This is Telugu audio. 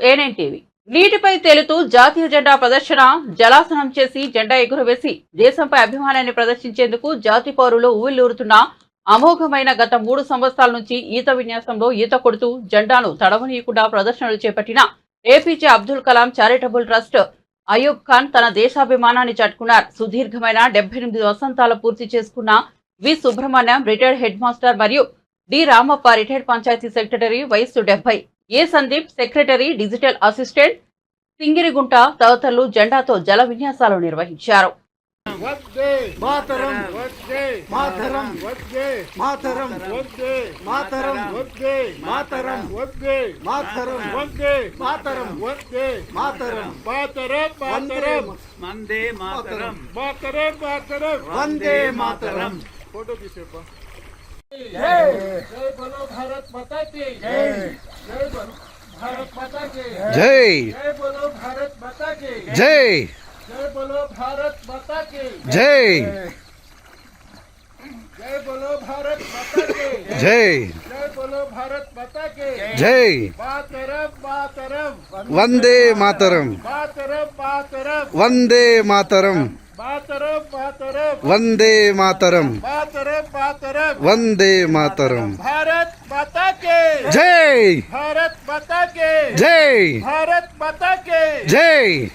ఏఎన్టీవీ. నీటిపై తేలుతూ జాతీయ జెండా ప్రదర్శన, జలాసనం చేసి జెండా ఎగురవేసి దేశంపై అభిమానాన్ని ప్రదర్శించేందుకు జాతి పౌరులు ఊవిల్లూరుతున్న అమోఘమైన గత 3 సంవత్సరాల నుంచి ఈత విన్యాసంలో ఈత కొడుతూ జెండాను తడవనీయకుండా ప్రదర్శనలు చేపట్టిన ఏపీజే అబ్దుల్ కలాం చారిటబుల్ ట్రస్ట్ అయూబ్ ఖాన్ తన దేశాభిమానాన్ని చాటుకున్నారు. సుదీర్ఘమైన 78 వసంతాలు పూర్తి చేసుకున్న V Subrahmanyam retired head master మరియు D Ramappa retired panchayat secretary వయస్సు 70, A Sandeep secretary digital assistant Singirigunta తదితరులు జెండాతో జల విన్యాసాలు నిర్వహించారు. जय बोलो भारत माता की जय जय बोलो भारत माता की जय जय बोलो भारत माता की जय जय बोलो भारत माता की जय जय बोलो भारत माता की जय जय बोलो भारत माता की जय मातरम मातरम वंदे मातरम मातरम मातरम वंदे मातरम मातरम मातरम वंदे मातरम मातरम मातरम वंदे मातरम भारत माता के जय भारत माता के जय भारत माता के जय